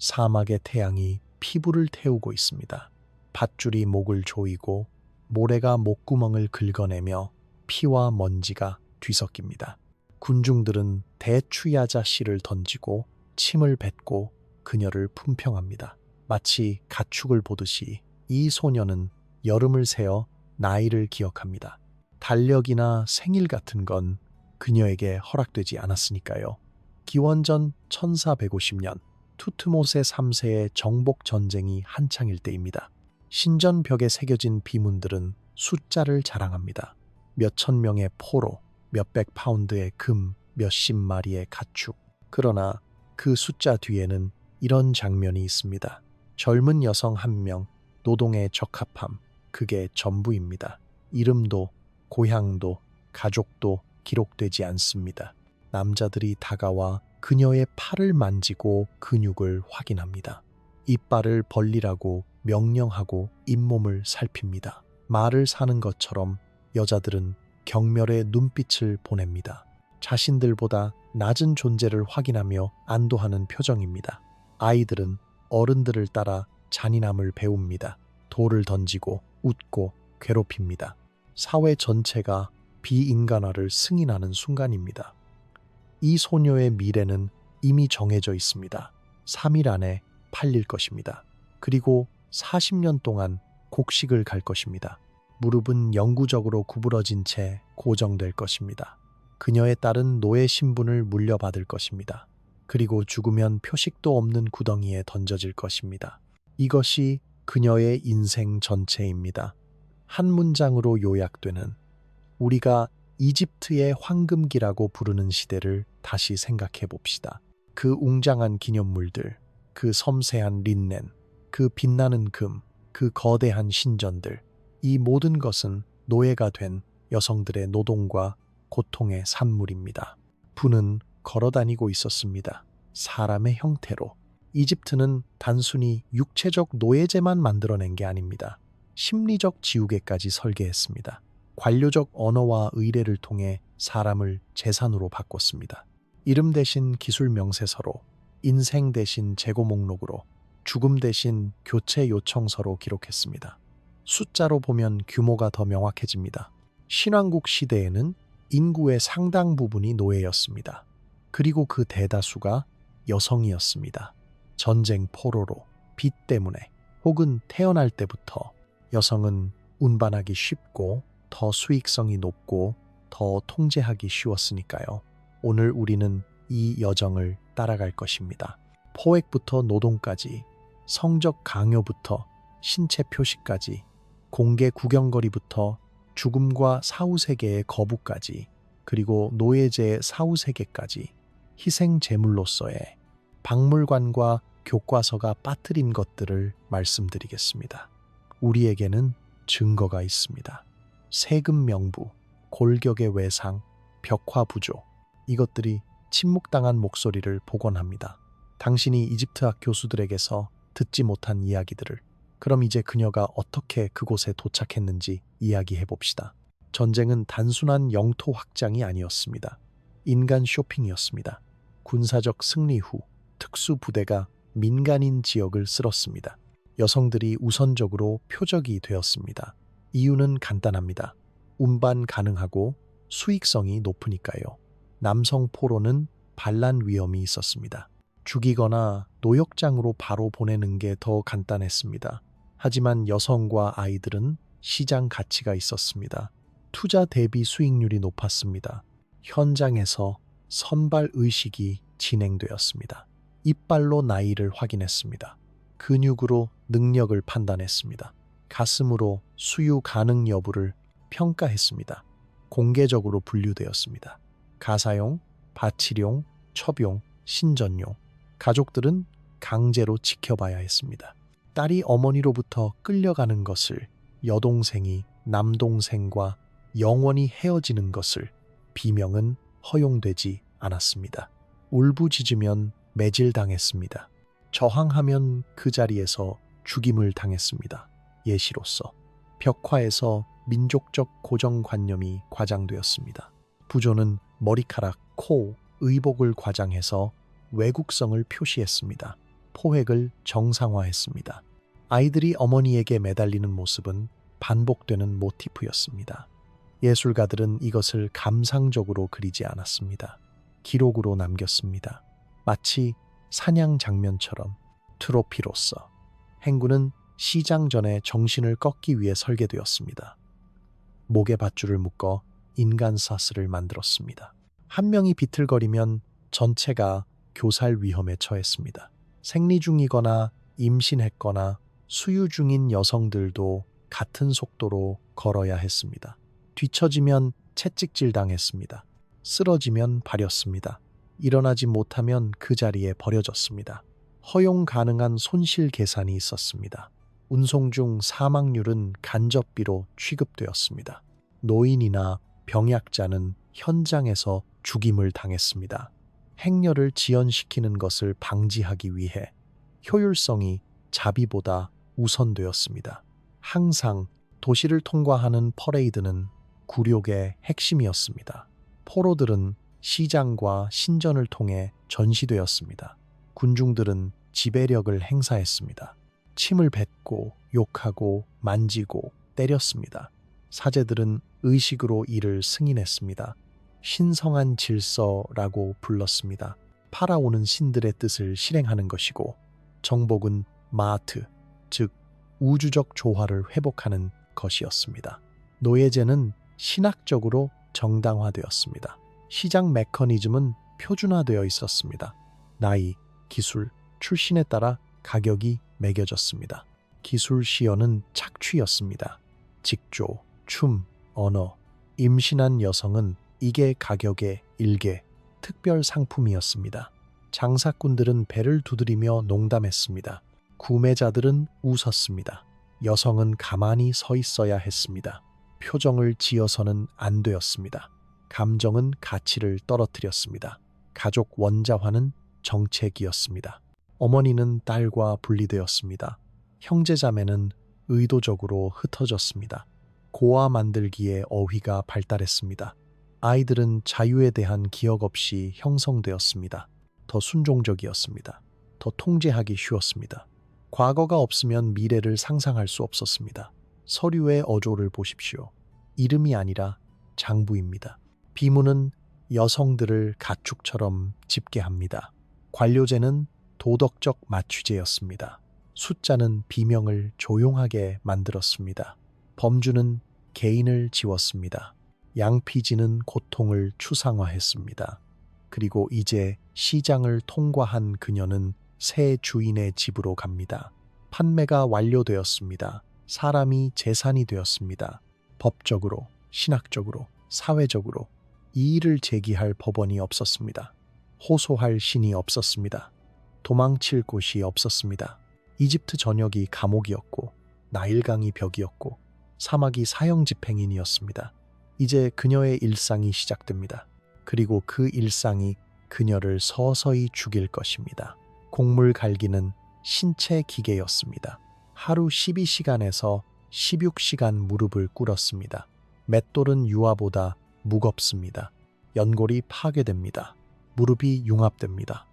사막의 태양이 피부를 태우고 있습니다. 밧줄이 목을 조이고 모래가 목구멍을 긁어내며 피와 먼지가 뒤섞입니다. 군중들은 대추야자 씨를 던지고 침을 뱉고 그녀를 품평합니다. 마치 가축을 보듯이 이 소녀는 여름을 새어 나이를 기억합니다. 달력이나 생일 같은 건 그녀에게 허락되지 않았으니까요. 기원전 1450년 투트모세 3세의 정복 전쟁이 한창일 때입니다. 신전벽에 새겨진 비문들은 숫자를 자랑합니다. 몇천 명의 포로, 몇백 파운드의 금, 몇십 마리의 가축. 그러나 그 숫자 뒤에는 이런 장면이 있습니다. 젊은 여성 한 명, 노동의 적합함, 그게 전부입니다. 이름도, 고향도, 가족도 기록되지 않습니다. 남자들이 다가와 그녀의 팔을 만지고 근육을 확인합니다. 이빨을 벌리라고 명령하고 잇몸을 살핍니다. 말을 사는 것처럼 여자들은 경멸의 눈빛을 보냅니다. 자신들보다 낮은 존재를 확인하며 안도하는 표정입니다. 아이들은 어른들을 따라 잔인함을 배웁니다. 돌을 던지고 웃고 괴롭힙니다. 사회 전체가 비인간화를 승인하는 순간입니다. 이 소녀의 미래는 이미 정해져 있습니다. 3일 안에 팔릴 것입니다. 그리고 40년 동안 곡식을 갈 것입니다. 무릎은 영구적으로 구부러진 채 고정될 것입니다. 그녀의 딸은 노예 신분을 물려받을 것입니다. 그리고 죽으면 표식도 없는 구덩이에 던져질 것입니다. 이것이 그녀의 인생 전체입니다. 한 문장으로 요약되는 우리가 이집트의 황금기라고 부르는 시대를 다시 생각해 봅시다. 그 웅장한 기념물들, 그 섬세한 린넨, 그 빛나는 금, 그 거대한 신전들, 이 모든 것은 노예가 된 여성들의 노동과 고통의 산물입니다. 부는 걸어다니고 있었습니다. 사람의 형태로. 이집트는 단순히 육체적 노예제만 만들어낸 게 아닙니다. 심리적 지우개까지 설계했습니다. 관료적 언어와 의례를 통해 사람을 재산으로 바꿨습니다. 이름 대신 기술 명세서로, 인생 대신 재고 목록으로, 죽음 대신 교체 요청서로 기록했습니다. 숫자로 보면 규모가 더 명확해집니다. 신왕국 시대에는 인구의 상당 부분이 노예였습니다. 그리고 그 대다수가 여성이었습니다. 전쟁 포로로, 빚 때문에 혹은 태어날 때부터 여성은 운반하기 쉽고 더 수익성이 높고 더 통제하기 쉬웠으니까요. 오늘 우리는 이 여정을 따라갈 것입니다. 포획부터 노동까지, 성적 강요부터 신체 표시까지, 공개 구경거리부터 죽음과 사후세계의 거부까지, 그리고 노예제의 사후세계까지 희생 제물로서의 박물관과 교과서가 빠뜨린 것들을 말씀드리겠습니다. 우리에게는 증거가 있습니다. 세금 명부, 골격의 외상, 벽화 부조, 이것들이 침묵당한 목소리를 복원합니다. 당신이 이집트학 교수들에게서 듣지 못한 이야기들을. 그럼 이제 그녀가 어떻게 그곳에 도착했는지 이야기해 봅시다. 전쟁은 단순한 영토 확장이 아니었습니다. 인간 쇼핑이었습니다. 군사적 승리 후 특수 부대가 민간인 지역을 쓸었습니다. 여성들이 우선적으로 표적이 되었습니다. 이유는 간단합니다. 운반 가능하고 수익성이 높으니까요. 남성 포로는 반란 위험이 있었습니다. 죽이거나 노역장으로 바로 보내는 게 더 간단했습니다. 하지만 여성과 아이들은 시장 가치가 있었습니다. 투자 대비 수익률이 높았습니다. 현장에서 선발 의식이 진행되었습니다. 이빨로 나이를 확인했습니다. 근육으로 능력을 판단했습니다. 가슴으로 수유 가능 여부를 평가했습니다. 공개적으로 분류되었습니다. 가사용, 바치용, 첩용, 신전용. 가족들은 강제로 지켜봐야 했습니다. 딸이 어머니로부터 끌려가는 것을, 여동생이 남동생과 영원히 헤어지는 것을, 비명은 허용되지 않았습니다. 울부짖으면 매질당했습니다. 저항하면 그 자리에서 죽임을 당했습니다. 예시로서 벽화에서 민족적 고정관념이 과장되었습니다. 부조는 머리카락, 코, 의복을 과장해서 외국성을 표시했습니다. 포획을 정상화했습니다. 아이들이 어머니에게 매달리는 모습은 반복되는 모티프였습니다. 예술가들은 이것을 감상적으로 그리지 않았습니다. 기록으로 남겼습니다. 마치 사냥 장면처럼 트로피로서 행군은 시장 전에 정신을 꺾기 위해 설계되었습니다. 목에 밧줄을 묶어 인간사슬을 만들었습니다. 한 명이 비틀거리면 전체가 교살 위험에 처했습니다. 생리 중이거나 임신했거나 수유 중인 여성들도 같은 속도로 걸어야 했습니다. 뒤처지면 채찍질 당했습니다. 쓰러지면 발였습니다. 일어나지 못하면 그 자리에 버려졌습니다. 허용 가능한 손실 계산이 있었습니다. 운송 중 사망률은 간접비로 취급되었습니다. 노인이나 병약자는 현장에서 죽임을 당했습니다. 행렬을 지연시키는 것을 방지하기 위해 효율성이 자비보다 우선되었습니다. 항상 도시를 통과하는 퍼레이드는 굴욕의 핵심이었습니다. 포로들은 시장과 신전을 통해 전시되었습니다. 군중들은 지배력을 행사했습니다. 침을 뱉고 욕하고 만지고 때렸습니다. 사제들은 의식으로 이를 승인했습니다. 신성한 질서라고 불렀습니다. 파라오는 신들의 뜻을 실행하는 것이고 정복은 마아트, 즉 우주적 조화를 회복하는 것이었습니다. 노예제는 신학적으로 정당화되었습니다. 시장 메커니즘은 표준화되어 있었습니다. 나이, 기술, 출신에 따라 가격이 매겨졌습니다. 기술 시연은 착취였습니다. 직조, 춤, 언어, 임신한 여성은 이게 가격의 일개, 특별 상품이었습니다. 장사꾼들은 배를 두드리며 농담했습니다. 구매자들은 웃었습니다. 여성은 가만히 서 있어야 했습니다. 표정을 지어서는 안 되었습니다. 감정은 가치를 떨어뜨렸습니다. 가족 원자화는 정책이었습니다. 어머니는 딸과 분리되었습니다. 형제자매는 의도적으로 흩어졌습니다. 고아 만들기의 어휘가 발달했습니다. 아이들은 자유에 대한 기억 없이 형성되었습니다. 더 순종적이었습니다. 더 통제하기 쉬웠습니다. 과거가 없으면 미래를 상상할 수 없었습니다. 서류의 어조를 보십시오. 이름이 아니라 장부입니다. 비문은 여성들을 가축처럼 집계합니다. 관료제는 도덕적 마취제였습니다. 숫자는 비명을 조용하게 만들었습니다. 범주는 개인을 지웠습니다. 양피지는 고통을 추상화했습니다. 그리고 이제 시장을 통과한 그녀는 새 주인의 집으로 갑니다. 판매가 완료되었습니다. 사람이 재산이 되었습니다. 법적으로, 신학적으로, 사회적으로 이의를 제기할 법원이 없었습니다. 호소할 신이 없었습니다. 도망칠 곳이 없었습니다. 이집트 전역이 감옥이었고 나일강이 벽이었고 사막이 사형 집행인이었습니다. 이제 그녀의 일상이 시작됩니다. 그리고 그 일상이 그녀를 서서히 죽일 것입니다. 곡물 갈기는 신체 기계였습니다. 하루 12시간에서 16시간 무릎을 꿇었습니다. 맷돌은 유화보다 무겁습니다. 연골이 파괴됩니다. 무릎이 융합됩니다.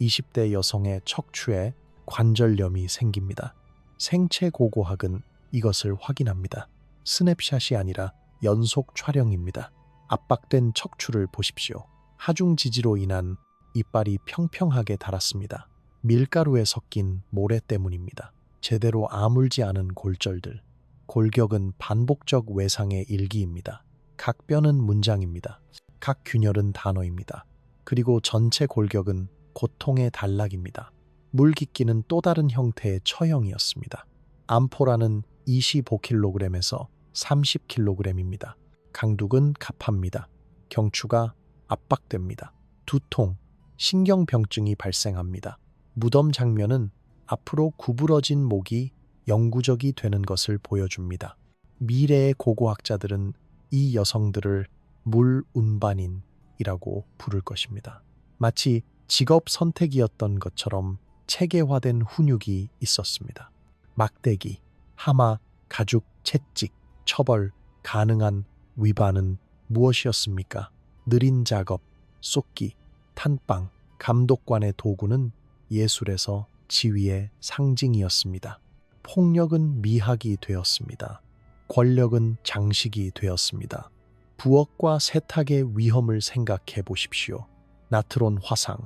20대 여성의 척추에 관절염이 생깁니다. 생체 고고학은 이것을 확인합니다. 스냅샷이 아니라 연속 촬영입니다. 압박된 척추를 보십시오. 하중 지지로 인한 이빨이 평평하게 닳았습니다. 밀가루에 섞인 모래 때문입니다. 제대로 아물지 않은 골절들. 골격은 반복적 외상의 일기입니다. 각 뼈는 문장입니다. 각 균열은 단어입니다. 그리고 전체 골격은 고통의 단락입니다. 물깃기는 또 다른 형태의 처형이었습니다. 암포라는 25kg에서 30kg입니다. 강둑은 갑합니다. 경추가 압박됩니다. 두통, 신경병증이 발생합니다. 무덤 장면은 앞으로 구부러진 목이 영구적이 되는 것을 보여줍니다. 미래의 고고학자들은 이 여성들을 물운반인이라고 부를 것입니다. 마치 직업 선택이었던 것처럼 체계화된 훈육이 있었습니다. 막대기, 하마, 가죽, 채찍, 처벌, 가능한 위반은 무엇이었습니까? 느린 작업, 쏟기, 탄빵, 감독관의 도구는 예술에서 지위의 상징이었습니다. 폭력은 미학이 되었습니다. 권력은 장식이 되었습니다. 부엌과 세탁의 위험을 생각해 보십시오. 나트론 화상,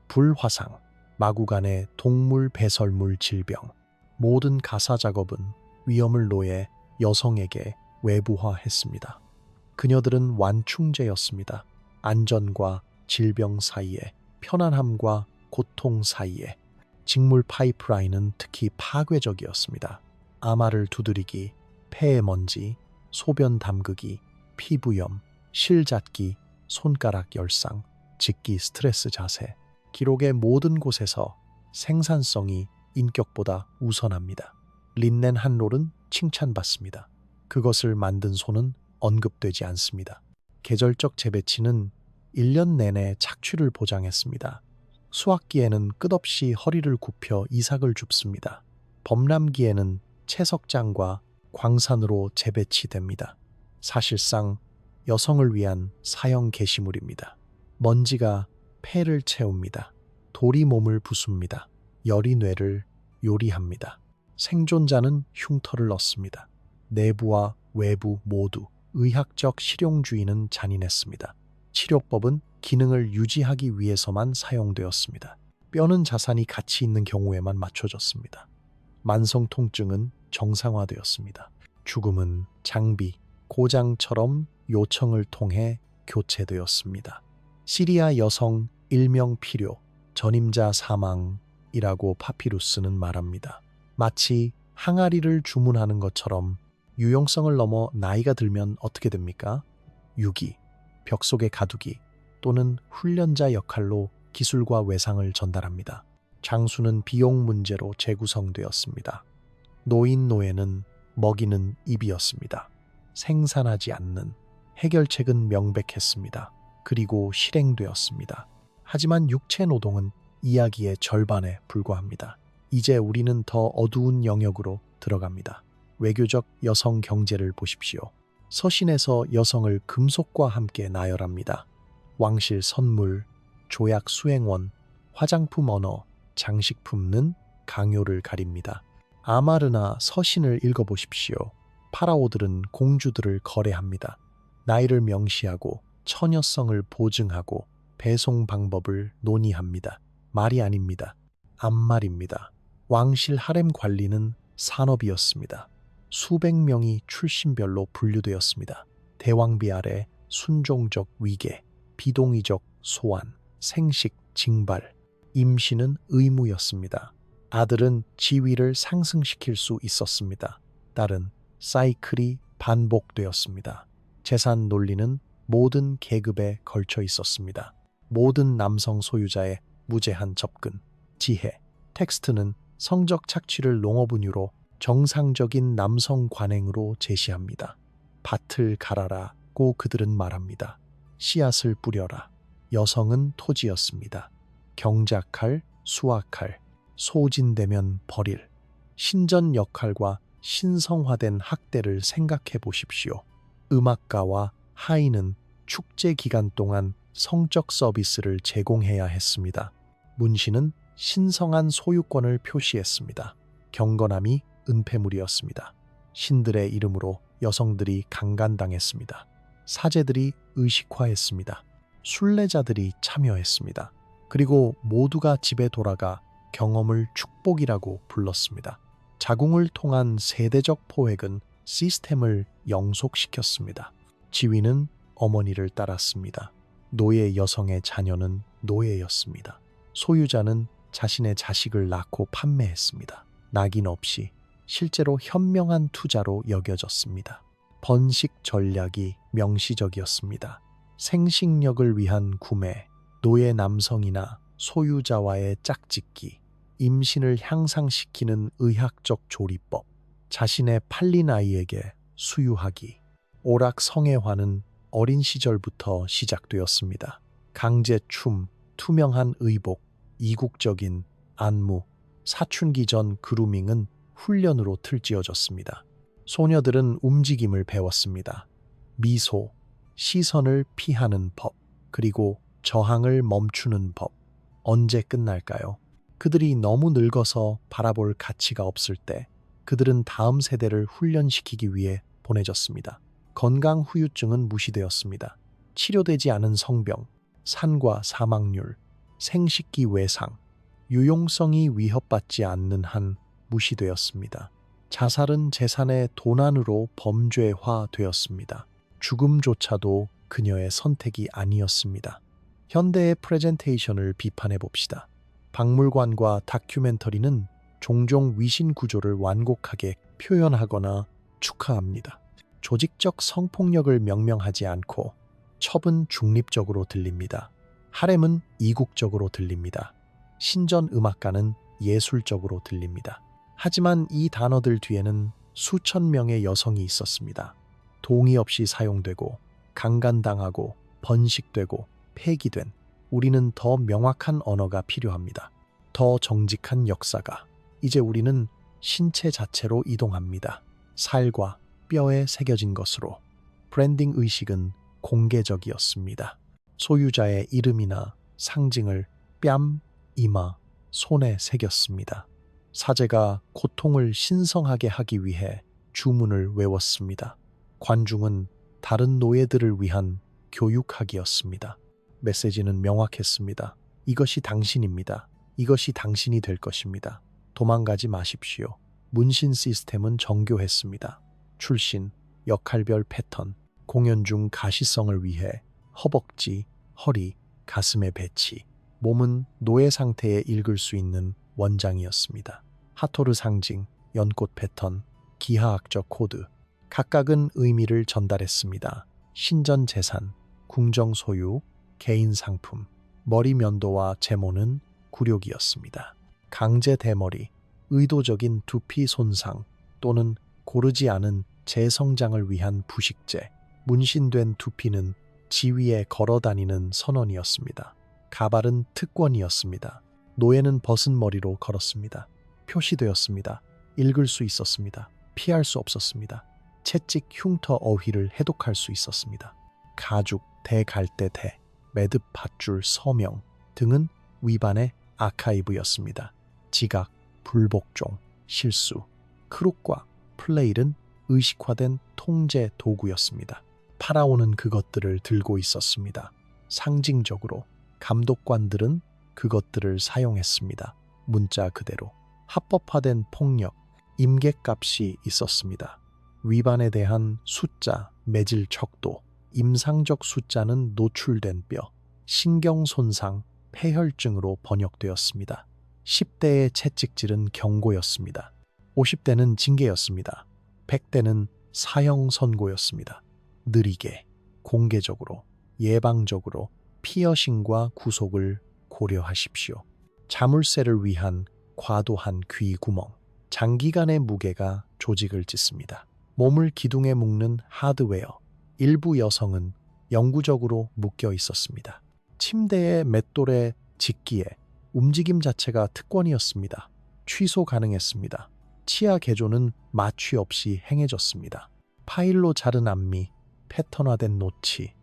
불화상, 마구간의 동물 배설물 질병, 모든 가사 작업은 위험을 노예 여성에게 외부화했습니다. 그녀들은 완충제였습니다. 안전과 질병 사이에, 편안함과 고통 사이에. 직물 파이프라인은 특히 파괴적이었습니다. 아마를 두드리기, 폐의 먼지, 소변 담그기, 피부염, 실잡기, 손가락 열상, 직기 스트레스 자세. 기록의 모든 곳에서 생산성이 인격보다 우선합니다. 린넨 한 롤은 칭찬받습니다. 그것을 만든 손은 언급되지 않습니다. 계절적 재배치는 1년 내내 착취를 보장했습니다. 수확기에는 끝없이 허리를 굽혀 이삭을 줍습니다. 범람기에는 채석장과 광산으로 재배치됩니다. 사실상 여성을 위한 사형 게시물입니다. 먼지가 폐를 채웁니다. 돌이 몸을 부숩니다. 열이 뇌를 요리합니다. 생존자는 흉터를 얻습니다. 내부와 외부 모두 의학적 실용주의는 잔인했습니다. 치료법은 기능을 유지하기 위해서만 사용되었습니다. 뼈는 자산이 가치 있는 경우에만 맞춰졌습니다. 만성 통증은 정상화되었습니다. 죽음은 장비, 고장처럼 요청을 통해 교체되었습니다. 시리아 여성 일명 필요, 전임자 사망이라고 파피루스는 말합니다. 마치 항아리를 주문하는 것처럼 유용성을 넘어 나이가 들면 어떻게 됩니까? 유기, 벽 속의 가두기 또는 훈련자 역할로 기술과 외상을 전달합니다. 장수는 비용 문제로 재구성되었습니다. 노인 노예는 먹이는 입이었습니다. 생산하지 않는 해결책은 명백했습니다. 그리고 실행되었습니다. 하지만 육체 노동은 이야기의 절반에 불과합니다. 이제 우리는 더 어두운 영역으로 들어갑니다. 외교적 여성 경제를 보십시오. 서신에서 여성을 금속과 함께 나열합니다. 왕실 선물, 조약 수행원, 화장품 언어, 장식품은 강요를 가립니다. 아마르나 서신을 읽어보십시오. 파라오들은 공주들을 거래합니다. 나이를 명시하고 처녀성을 보증하고 배송 방법을 논의합니다. 말이 아닙니다. 암말입니다. 왕실 하렘 관리는 산업이었습니다. 수백 명이 출신별로 분류되었습니다. 대왕비 아래 순종적 위계, 비동의적 소환, 생식, 징발, 임신은 의무였습니다. 아들은 지위를 상승시킬 수 있었습니다. 딸은 사이클이 반복되었습니다. 재산 논리는 모든 계급에 걸쳐 있었습니다. 모든 남성 소유자의 무제한 접근, 지혜, 텍스트는 성적 착취를 농업은유로 정상적인 남성 관행으로 제시합니다. 밭을 갈아라고 그들은 말합니다. 씨앗을 뿌려라. 여성은 토지였습니다. 경작할, 수확할, 소진되면 버릴. 신전 역할과 신성화된 학대를 생각해 보십시오. 음악가와 하인은 축제 기간 동안 성적 서비스를 제공해야 했습니다. 문신은 신성한 소유권을 표시했습니다. 경건함이 은폐물이었습니다. 신들의 이름으로 여성들이 강간당했습니다. 사제들이 의식화했습니다. 순례자들이 참여했습니다. 그리고 모두가 집에 돌아가 경험을 축복이라고 불렀습니다. 자궁을 통한 세대적 포획은 시스템을 영속시켰습니다. 지위는 어머니를 따랐습니다. 노예 여성의 자녀는 노예였습니다. 소유자는 자신의 자식을 낳고 판매했습니다. 낙인 없이 실제로 현명한 투자로 여겨졌습니다. 번식 전략이 명시적이었습니다. 생식력을 위한 구매, 노예 남성이나 소유자와의 짝짓기, 임신을 향상시키는 의학적 조리법, 자신의 팔린 아이에게 수유하기, 오락 성애화는 어린 시절부터 시작되었습니다. 강제춤, 투명한 의복, 이국적인 안무, 사춘기 전 그루밍은 훈련으로 틀지어졌습니다. 소녀들은 움직임을 배웠습니다. 미소, 시선을 피하는 법, 그리고 저항을 멈추는 법. 언제 끝날까요? 그들이 너무 늙어서 바라볼 가치가 없을 때 그들은 다음 세대를 훈련시키기 위해 보내졌습니다. 건강 후유증은 무시되었습니다. 치료되지 않은 성병, 산과 사망률, 생식기 외상, 유용성이 위협받지 않는 한 무시되었습니다. 자살은 재산의 도난으로 범죄화되었습니다. 죽음조차도 그녀의 선택이 아니었습니다. 현대의 프레젠테이션을 비판해 봅시다. 박물관과 다큐멘터리는 종종 위신 구조를 완곡하게 표현하거나 축하합니다. 조직적 성폭력을 명명하지 않고 첩은 중립적으로 들립니다. 하렘은 이국적으로 들립니다. 신전 음악가는 예술적으로 들립니다. 하지만 이 단어들 뒤에는 수천 명의 여성이 있었습니다. 동의 없이 사용되고 강간당하고 번식되고 폐기된 우리는 더 명확한 언어가 필요합니다. 더 정직한 역사가. 이제 우리는 신체 자체로 이동합니다. 살과 뼈에 새겨진 것으로. 브랜딩 의식은 공개적이었습니다. 소유자의 이름이나 상징을 뺨, 이마, 손에 새겼습니다. 사제가 고통을 신성하게 하기 위해 주문을 외웠습니다. 관중은 다른 노예들을 위한 교육학이었습니다. 메시지는 명확했습니다. 이것이 당신입니다. 이것이 당신이 될 것입니다. 도망가지 마십시오. 문신 시스템은 정교했습니다. 출신, 역할별 패턴, 공연 중 가시성을 위해 허벅지, 허리, 가슴의 배치, 몸은 노예 상태에 읽을 수 있는 원장이었습니다. 하토르 상징, 연꽃 패턴, 기하학적 코드, 각각은 의미를 전달했습니다. 신전 재산, 궁정 소유, 개인 상품, 머리 면도와 제모는 굴욕이었습니다. 강제 대머리, 의도적인 두피 손상 또는 고르지 않은 재성장을 위한 부식제, 문신된 두피는 지위에 걸어다니는 선언이었습니다. 가발은 특권이었습니다. 노예는 벗은 머리로 걸었습니다. 표시되었습니다. 읽을 수 있었습니다. 피할 수 없었습니다. 채찍 흉터 어휘를 해독할 수 있었습니다. 가죽, 대갈대 대, 매듭 밧줄 서명 등은 위반의 아카이브였습니다. 지각, 불복종, 실수, 크룩과 플레일은 의식화된 통제 도구였습니다. 파라오는 그것들을 들고 있었습니다. 상징적으로 감독관들은 그것들을 사용했습니다. 문자 그대로. 합법화된 폭력, 임계값이 있었습니다. 위반에 대한 숫자, 매질 척도, 임상적 숫자는 노출된 뼈, 신경 손상, 폐혈증으로 번역되었습니다. 10대의 채찍질은 경고였습니다. 50대는 징계였습니다. 100대는 사형 선고였습니다. 느리게, 공개적으로, 예방적으로 피어싱과 구속을 고려하십시오. 자물쇠를 위한 과도한 귀구멍, 장기간의 무게가 조직을 찢습니다. 몸을 기둥에 묶는 하드웨어, 일부 여성은 영구적으로 묶여 있었습니다. 침대의 맷돌에 짚기에 움직임 자체가 특권이었습니다. 취소 가능했습니다. 치아 개조는 마취 없이 행해졌습니다. 파일로 자른 앞니, 패턴화된 노치,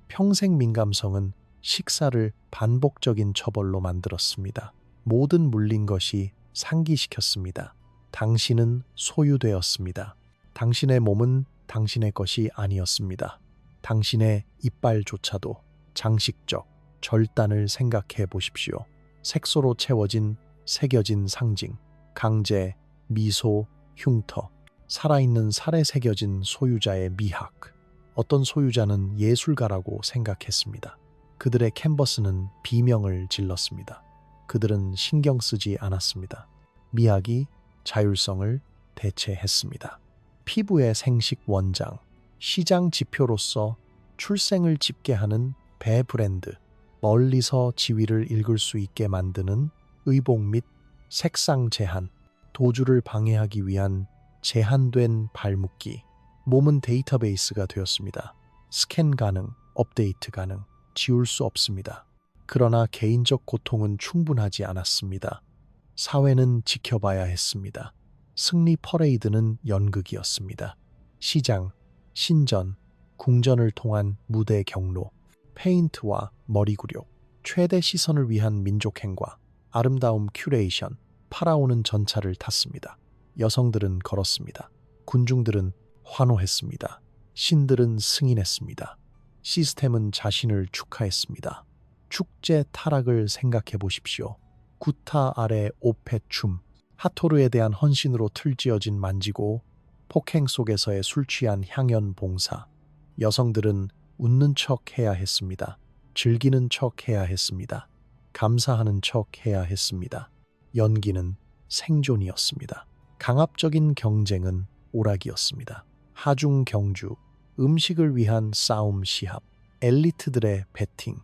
평생 민감성은 식사를 반복적인 처벌로 만들었습니다. 모든 물린 것이 상기시켰습니다. 당신은 소유되었습니다. 당신의 몸은 당신의 것이 아니었습니다. 당신의 이빨조차도 장식적 절단을 생각해 보십시오. 색소로 채워진 새겨진 상징, 강제, 미소, 흉터, 살아있는 살에 새겨진 소유자의 미학. 어떤 소유자는 예술가라고 생각했습니다. 그들의 캔버스는 비명을 질렀습니다. 그들은 신경 쓰지 않았습니다. 미학이 자율성을 대체했습니다. 피부의 생식 원장, 시장 지표로서 출생을 집계하는 배 브랜드, 멀리서 지위를 읽을 수 있게 만드는 의복 및 색상 제한, 도주를 방해하기 위한 제한된 발묶기, 몸은 데이터베이스가 되었습니다. 스캔 가능, 업데이트 가능, 지울 수 없습니다. 그러나 개인적 고통은 충분하지 않았습니다. 사회는 지켜봐야 했습니다. 승리 퍼레이드는 연극이었습니다. 시장, 신전, 궁전을 통한 무대 경로, 페인트와 머리 굴욕, 최대 시선을 위한 민족 행과, 아름다움 큐레이션, 파라오는 전차를 탔습니다. 여성들은 걸었습니다. 군중들은 환호했습니다. 신들은 승인했습니다. 시스템은 자신을 축하했습니다. 축제 타락을 생각해 보십시오. 구타 아래 오페 춤, 하토르에 대한 헌신으로 틀지어진 만지고, 폭행 속에서의 술 취한 향연 봉사. 여성들은 웃는 척 해야 했습니다. 즐기는 척 해야 했습니다. 감사하는 척 해야 했습니다. 연기는 생존이었습니다. 강압적인 경쟁은 오락이었습니다. 하중 경주, 음식을 위한 싸움 시합, 엘리트들의 배팅,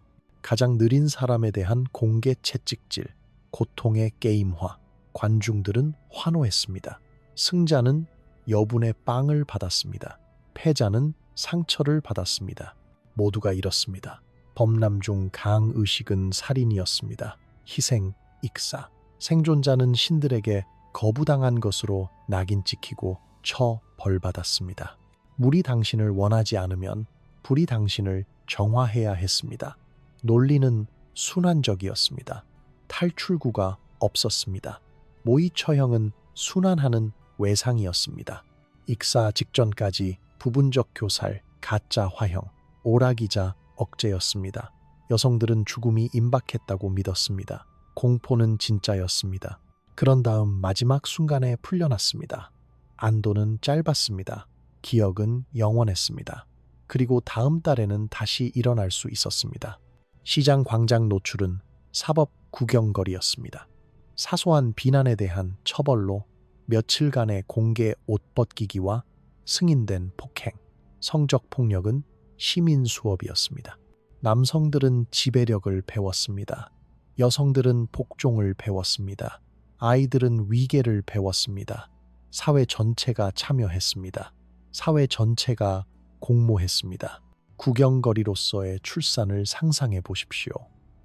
가장 느린 사람에 대한 공개 채찍질, 고통의 게임화. 관중들은 환호했습니다. 승자는 여분의 빵을 받았습니다. 패자는 상처를 받았습니다. 모두가 잃었습니다. 범람 중 강의식은 살인이었습니다. 희생, 익사. 생존자는 신들에게 거부당한 것으로 낙인 찍히고 처벌받았습니다. 물이 당신을 원하지 않으면 불이 당신을 정화해야 했습니다. 논리는 순환적이었습니다. 탈출구가 없었습니다. 모의 처형은 순환하는 외상이었습니다. 익사 직전까지 부분적 교살, 가짜 화형, 오락이자 억제였습니다. 여성들은 죽음이 임박했다고 믿었습니다. 공포는 진짜였습니다. 그런 다음 마지막 순간에 풀려났습니다. 안도는 짧았습니다. 기억은 영원했습니다. 그리고 다음 달에는 다시 일어날 수 있었습니다. 시장 광장 노출은 사법 구경거리였습니다. 사소한 비난에 대한 처벌로 며칠간의 공개 옷 벗기기와 승인된 폭행, 성적 폭력은 시민 수업이었습니다. 남성들은 지배력을 배웠습니다. 여성들은 복종을 배웠습니다. 아이들은 위계를 배웠습니다. 사회 전체가 참여했습니다. 사회 전체가 공모했습니다. 구경거리로서의 출산을 상상해 보십시오.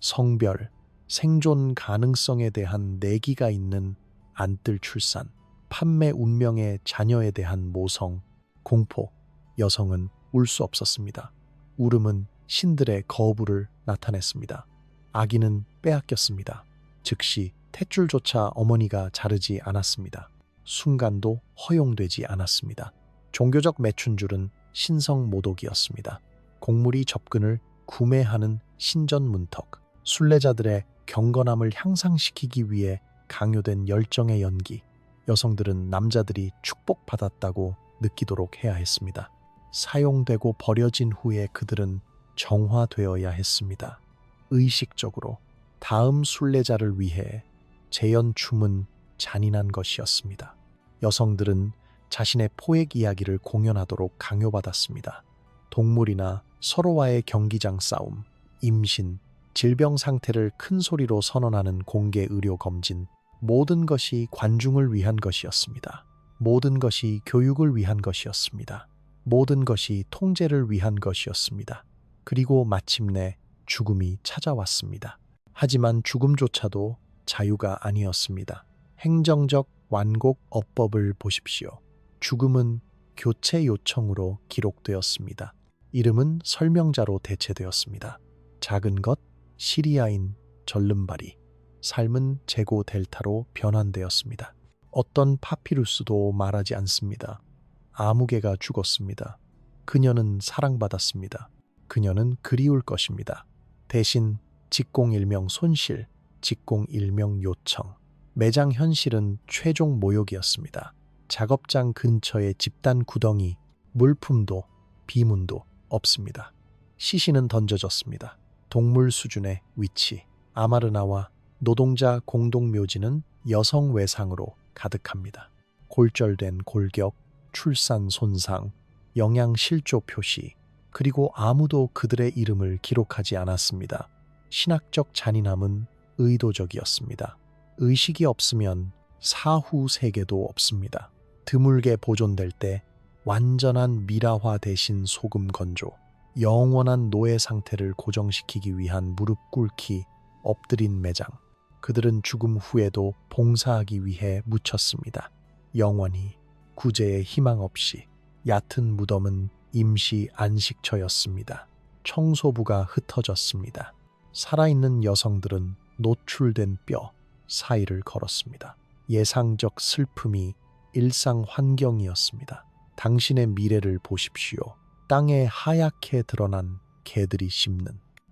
성별, 생존 가능성에 대한 내기가 있는 안뜰 출산, 판매 운명의 자녀에 대한 모성, 공포. 여성은 울 수 없었습니다. 울음은 신들의 거부를 나타냈습니다. 아기는 빼앗겼습니다. 즉시 탯줄조차 어머니가 자르지 않았습니다. 순간도 허용되지 않았습니다. 종교적 매춘줄은 신성 모독이었습니다. 곡물이 접근을 구매하는 신전문턱, 순례자들의 경건함을 향상시키기 위해 강요된 열정의 연기. 여성들은 남자들이 축복받았다고 느끼도록 해야 했습니다. 사용되고 버려진 후에 그들은 정화되어야 했습니다. 의식적으로 다음 순례자를 위해 재연춤은 잔인한 것이었습니다. 여성들은 자신의 포획 이야기를 공연하도록 강요받았습니다. 동물이나 서로와의 경기장 싸움, 임신, 질병 상태를 큰 소리로 선언하는 공개 의료 검진, 모든 것이 관중을 위한 것이었습니다. 모든 것이 교육을 위한 것이었습니다. 모든 것이 통제를 위한 것이었습니다. 그리고 마침내 죽음이 찾아왔습니다. 하지만 죽음조차도 자유가 아니었습니다. 행정적 완곡 어법을 보십시오. 죽음은 교체 요청으로 기록되었습니다. 이름은 설명자로 대체되었습니다. 작은 것, 시리아인 절름발이, 삶은 제고 델타로 변환되었습니다. 어떤 파피루스도 말하지 않습니다. 아무개가 죽었습니다. 그녀는 사랑받았습니다. 그녀는 그리울 것입니다. 대신 직공 일명 손실, 직공 일명 요청. 매장 현실은 최종 모욕이었습니다. 작업장 근처의 집단 구덩이, 물품도 비문도 없습니다. 시신은 던져졌습니다. 동물 수준의 위치, 아마르나와 노동자 공동묘지는 여성 외상으로 가득합니다. 골절된 골격, 출산 손상, 영양 실조 표시, 그리고 아무도 그들의 이름을 기록하지 않았습니다. 신학적 잔인함은 의도적이었습니다. 의식이 없으면 사후 세계도 없습니다. 드물게 보존될 때 완전한 미라화 대신 소금 건조, 영원한 노예 상태를 고정시키기 위한 무릎 꿇기, 엎드린 매장. 그들은 죽음 후에도 봉사하기 위해 묻혔습니다. 영원히, 구제의 희망 없이. 얕은 무덤은 임시 안식처였습니다. 청소부가 흩어졌습니다. 살아있는 여성들은 노출된 뼈, 사이를 걸었습니다. 예상적 슬픔이 일상 환경이었습니다. 당신의 미래를 보십시오. 땅에 하얗게 드러난 개들이 씹는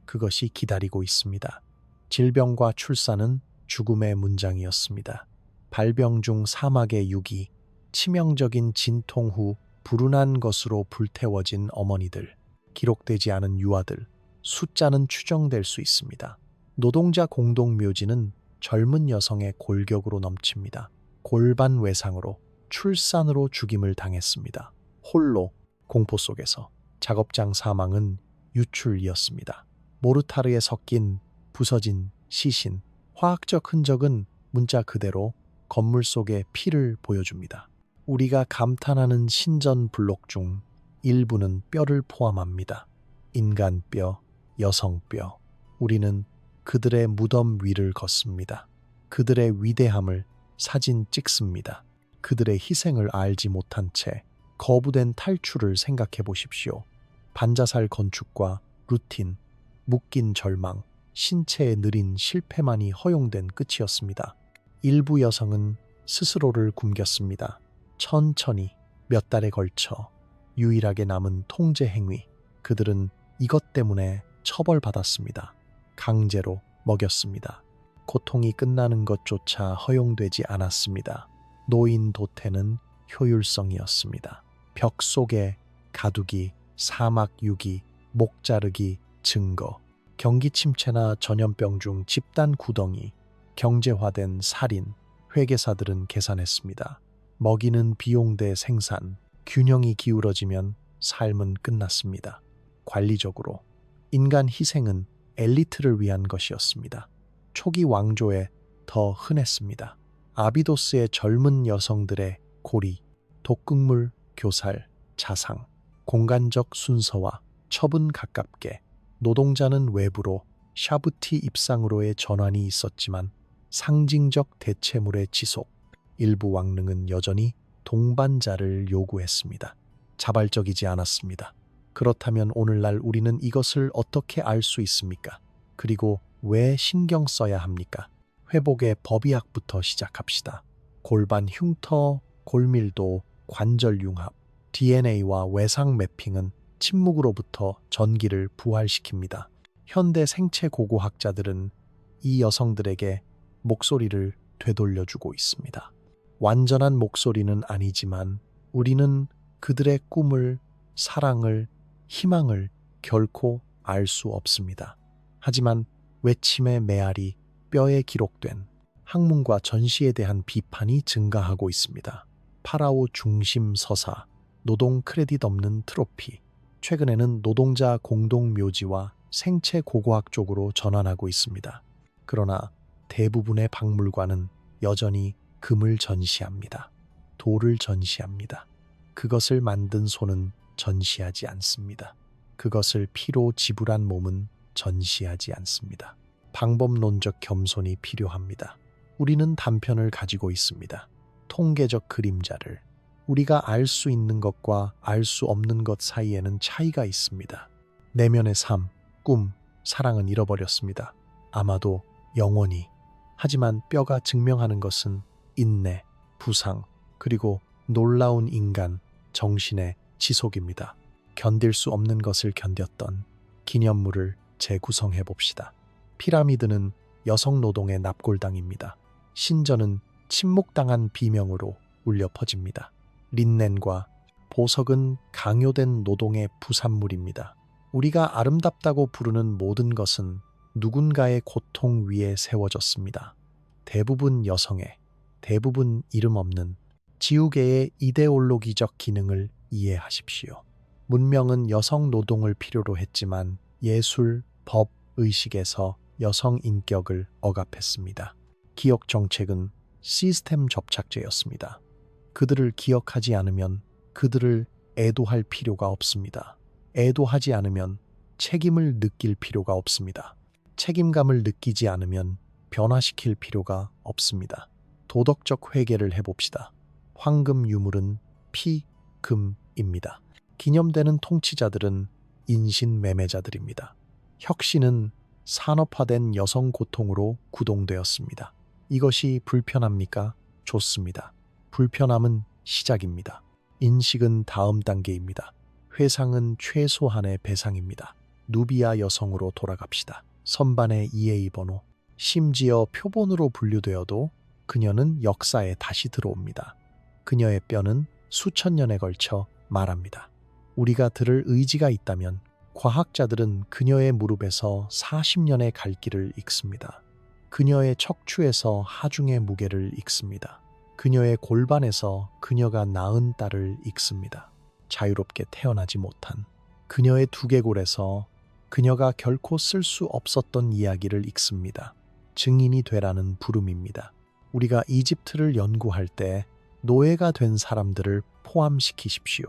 그것이 기다리고 있습니다. 질병과 출산은 죽음의 문장이었습니다. 발병 중 사막의 유기, 치명적인 진통 후 불운한 것으로 불태워진 어머니들, 기록되지 않은 유아들, 숫자는 추정될 수 있습니다. 노동자 공동묘지는 젊은 여성의 골격으로 넘칩니다. 골반 외상으로, 출산으로 죽임을 당했습니다. 홀로 공포 속에서 작업장 사망은 유출이었습니다. 모르타르에 섞인 부서진 시신, 화학적 흔적은 문자 그대로 건물 속의 피를 보여줍니다. 우리가 감탄하는 신전 블록 중 일부는 뼈를 포함합니다. 인간 뼈, 여성 뼈. 우리는 그들의 무덤 위를 걷습니다. 그들의 위대함을 사진 찍습니다. 그들의 희생을 알지 못한 채 거부된 탈출을 생각해 보십시오. 반자살 건축과 루틴, 묶인 절망, 신체의 느린 실패만이 허용된 끝이었습니다. 일부 여성은 스스로를 굶겼습니다. 천천히 몇 달에 걸쳐 유일하게 남은 통제 행위. 그들은 이것 때문에 처벌받았습니다. 강제로 먹였습니다. 고통이 끝나는 것조차 허용되지 않았습니다. 노인 도태는 효율성이었습니다. 벽 속에 가두기, 사막 유기, 목 자르기, 증거, 경기 침체나 전염병 중 집단 구덩이, 경제화된 살인, 회계사들은 계산했습니다. 먹이는 비용 대 생산, 균형이 기울어지면 삶은 끝났습니다. 관리적으로 인간 희생은 엘리트를 위한 것이었습니다. 초기 왕조에 더 흔했습니다. 아비도스의 젊은 여성들의 고리, 독극물, 교살, 자상, 공간적 순서와 처분 가깝게 노동자는 외부로 샤브티 입상으로의 전환이 있었지만 상징적 대체물의 지속, 일부 왕릉은 여전히 동반자를 요구했습니다. 자발적이지 않았습니다. 그렇다면 오늘날 우리는 이것을 어떻게 알 수 있습니까? 그리고 왜 신경 써야 합니까? 회복의 법의학부터 시작합시다. 골반 흉터, 골밀도, 관절 융합, DNA와 외상 매핑은 침묵으로부터 전기를 부활시킵니다. 현대 생체 고고학자들은 이 여성들에게 목소리를 되돌려주고 있습니다. 완전한 목소리는 아니지만 우리는 그들의 꿈을, 사랑을, 희망을 결코 알 수 없습니다. 하지만 외침의 메아리, 뼈에 기록된 학문과 전시에 대한 비판이 증가하고 있습니다. 파라오 중심 서사, 노동 크레딧 없는 트로피, 최근에는 노동자 공동묘지와 생체 고고학 쪽으로 전환하고 있습니다. 그러나 대부분의 박물관은 여전히 금을 전시합니다. 돌을 전시합니다. 그것을 만든 손은 전시하지 않습니다. 그것을 피로 지불한 몸은 전시하지 않습니다. 방법론적 겸손이 필요합니다. 우리는 단편을 가지고 있습니다. 통계적 그림자를. 우리가 알 수 있는 것과 알 수 없는 것 사이에는 차이가 있습니다. 내면의 삶, 꿈, 사랑은 잃어버렸습니다. 아마도 영원히. 하지만 뼈가 증명하는 것은 인내, 부상, 그리고 놀라운 인간, 정신의 지속입니다. 견딜 수 없는 것을 견뎠던 기념물을 재구성해 봅시다. 피라미드는 여성 노동의 납골당입니다. 신전은 침묵당한 비명으로 울려 퍼집니다. 린넨과 보석은 강요된 노동의 부산물입니다. 우리가 아름답다고 부르는 모든 것은 누군가의 고통 위에 세워졌습니다. 대부분 여성의, 대부분 이름 없는 지우개의 이데올로기적 기능을 이해하십시오. 문명은 여성 노동을 필요로 했지만 예술, 법, 의식에서 여성 인격을 억압했습니다. 기억 정책은 시스템 접착제였습니다. 그들을 기억하지 않으면 그들을 애도할 필요가 없습니다. 애도하지 않으면 책임을 느낄 필요가 없습니다. 책임감을 느끼지 않으면 변화시킬 필요가 없습니다. 도덕적 회개를 해봅시다. 황금 유물은 피, 금입니다. 기념되는 통치자들은 인신 매매자들입니다. 혁신은 산업화된 여성 고통으로 구동되었습니다. 이것이 불편합니까? 좋습니다. 불편함은 시작입니다. 인식은 다음 단계입니다. 회상은 최소한의 배상입니다. 누비아 여성으로 돌아갑시다. 선반의 EA 번호, 심지어 표본으로 분류되어도 그녀는 역사에 다시 들어옵니다. 그녀의 뼈는 수천 년에 걸쳐 말합니다. 우리가 들을 의지가 있다면 과학자들은 그녀의 무릎에서 40년의 갈 길을 읽습니다. 그녀의 척추에서 하중의 무게를 읽습니다. 그녀의 골반에서 그녀가 낳은 딸을 읽습니다. 자유롭게 태어나지 못한 그녀의 두개골에서 그녀가 결코 쓸 수 없었던 이야기를 읽습니다. 증인이 되라는 부름입니다. 우리가 이집트를 연구할 때 노예가 된 사람들을 포함시키십시오.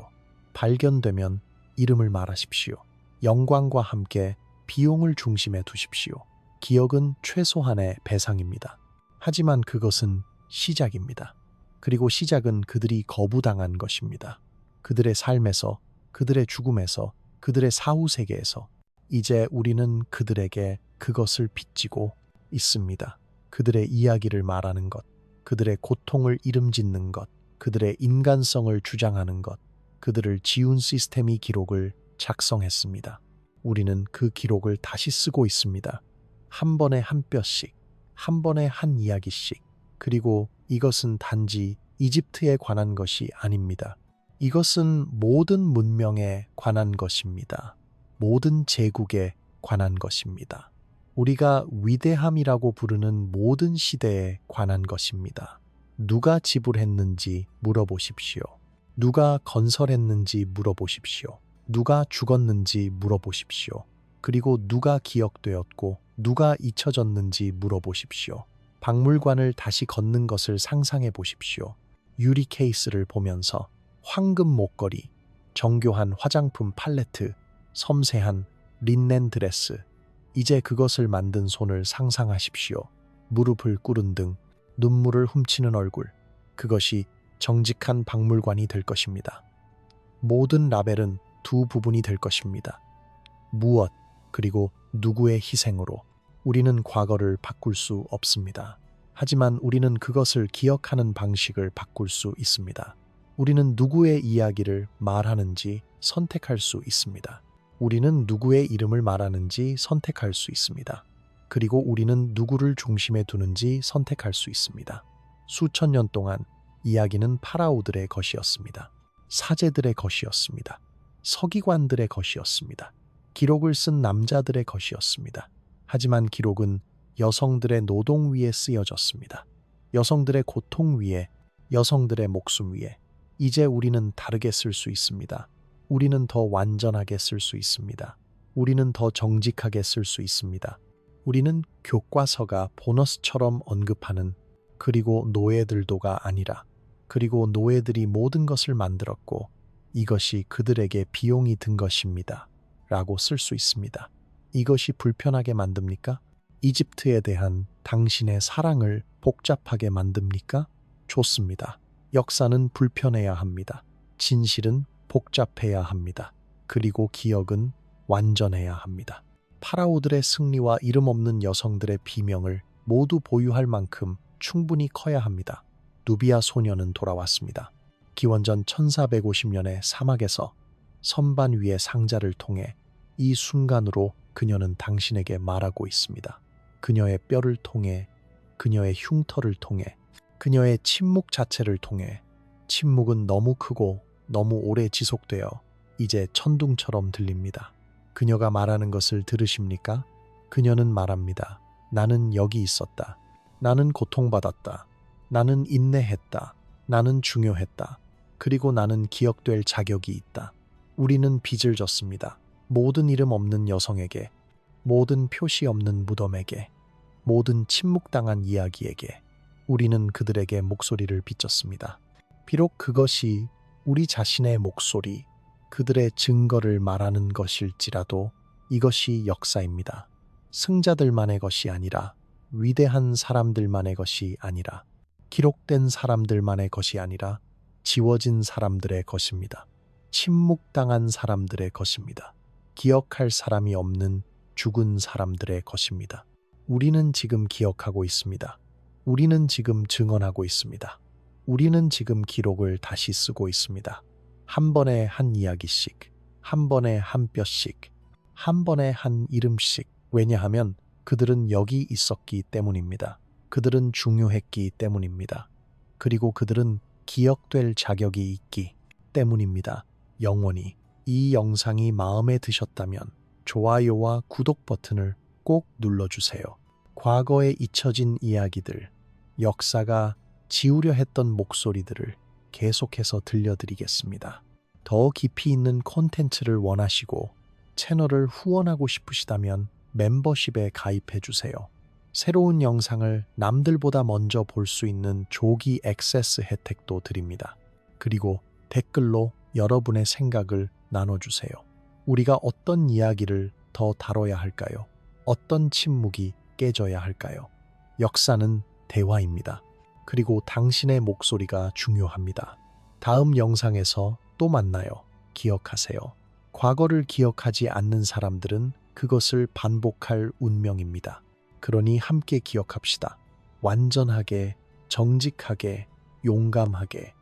발견되면 이름을 말하십시오. 영광과 함께 비용을 중심에 두십시오. 기억은 최소한의 배상입니다. 하지만 그것은 시작입니다. 그리고 시작은 그들이 거부당한 것입니다. 그들의 삶에서, 그들의 죽음에서, 그들의 사후 세계에서 이제 우리는 그들에게 그것을 빚지고 있습니다. 그들의 이야기를 말하는 것, 그들의 고통을 이름짓는 것, 그들의 인간성을 주장하는 것, 그들을 지운 시스템이 기록을 작성했습니다. 우리는 그 기록을 다시 쓰고 있습니다. 한 번에 한 뼘씩, 한 번에 한 이야기씩. 그리고 이것은 단지 이집트에 관한 것이 아닙니다. 이것은 모든 문명에 관한 것입니다. 모든 제국에 관한 것입니다. 우리가 위대함이라고 부르는 모든 시대에 관한 것입니다. 누가 지불했는지 물어보십시오. 누가 건설했는지 물어보십시오. 누가 죽었는지 물어보십시오. 그리고 누가 기억되었고 누가 잊혀졌는지 물어보십시오. 박물관을 다시 걷는 것을 상상해 보십시오. 유리 케이스를 보면서 황금 목걸이, 정교한 화장품 팔레트, 섬세한 린넨 드레스, 이제 그것을 만든 손을 상상하십시오. 무릎을 꿇은 등, 눈물을 훔치는 얼굴, 그것이 정직한 박물관이 될 것입니다. 모든 라벨은 두 부분이 될 것입니다. 무엇, 그리고 누구의 희생으로. 우리는 과거를 바꿀 수 없습니다. 하지만 우리는 그것을 기억하는 방식을 바꿀 수 있습니다. 우리는 누구의 이야기를 말하는지 선택할 수 있습니다. 우리는 누구의 이름을 말하는지 선택할 수 있습니다. 그리고 우리는 누구를 중심에 두는지 선택할 수 있습니다. 수천 년 동안 이야기는 파라오들의 것이었습니다. 사제들의 것이었습니다. 서기관들의 것이었습니다. 기록을 쓴 남자들의 것이었습니다. 하지만 기록은 여성들의 노동 위에 쓰여졌습니다. 여성들의 고통 위에, 여성들의 목숨 위에. 이제 우리는 다르게 쓸 수 있습니다. 우리는 더 완전하게 쓸 수 있습니다. 우리는 더 정직하게 쓸 수 있습니다. 우리는 교과서가 보너스처럼 언급하는 그리고 노예들도가 아니라 그리고 노예들이 모든 것을 만들었고 이것이 그들에게 비용이 든 것입니다. 라고 쓸 수 있습니다. 이것이 불편하게 만듭니까? 이집트에 대한 당신의 사랑을 복잡하게 만듭니까? 좋습니다. 역사는 불편해야 합니다. 진실은 복잡해야 합니다. 그리고 기억은 완전해야 합니다. 파라오들의 승리와 이름 없는 여성들의 비명을 모두 보유할 만큼 충분히 커야 합니다. 누비아 소녀는 돌아왔습니다. 기원전 1450년에 사막에서 선반 위의 상자를 통해 이 순간으로 그녀는 당신에게 말하고 있습니다. 그녀의 뼈를 통해, 그녀의 흉터를 통해, 그녀의 침묵 자체를 통해. 침묵은 너무 크고 너무 오래 지속되어 이제 천둥처럼 들립니다. 그녀가 말하는 것을 들으십니까? 그녀는 말합니다. 나는 여기 있었다. 나는 고통받았다. 나는 인내했다. 나는 중요했다. 그리고 나는 기억될 자격이 있다. 우리는 빚을 졌습니다. 모든 이름 없는 여성에게, 모든 표시 없는 무덤에게, 모든 침묵당한 이야기에게 우리는 그들에게 목소리를 빚졌습니다. 비록 그것이 우리 자신의 목소리, 그들의 증거를 말하는 것일지라도 이것이 역사입니다. 승자들만의 것이 아니라, 위대한 사람들만의 것이 아니라, 기록된 사람들만의 것이 아니라 지워진 사람들의 것입니다. 침묵당한 사람들의 것입니다. 기억할 사람이 없는 죽은 사람들의 것입니다. 우리는 지금 기억하고 있습니다. 우리는 지금 증언하고 있습니다. 우리는 지금 기록을 다시 쓰고 있습니다. 한 번에 한 이야기씩, 한 번에 한 뼘씩, 한 번에 한 이름씩. 왜냐하면 그들은 여기 있었기 때문입니다. 그들은 중요했기 때문입니다. 그리고 그들은 기억될 자격이 있기 때문입니다. 영원히. 이 영상이 마음에 드셨다면 좋아요와 구독 버튼을 꼭 눌러주세요. 과거에 잊혀진 이야기들, 역사가 지우려 했던 목소리들을 계속해서 들려드리겠습니다. 더 깊이 있는 콘텐츠를 원하시고 채널을 후원하고 싶으시다면 멤버십에 가입해 주세요. 새로운 영상을 남들보다 먼저 볼 수 있는 조기 액세스 혜택도 드립니다. 그리고 댓글로 여러분의 생각을 나눠주세요. 우리가 어떤 이야기를 더 다뤄야 할까요? 어떤 침묵이 깨져야 할까요? 역사는 대화입니다. 그리고 당신의 목소리가 중요합니다. 다음 영상에서 또 만나요. 기억하세요. 과거를 기억하지 않는 사람들은 그것을 반복할 운명입니다. 그러니 함께 기억합시다. 완전하게, 정직하게, 용감하게,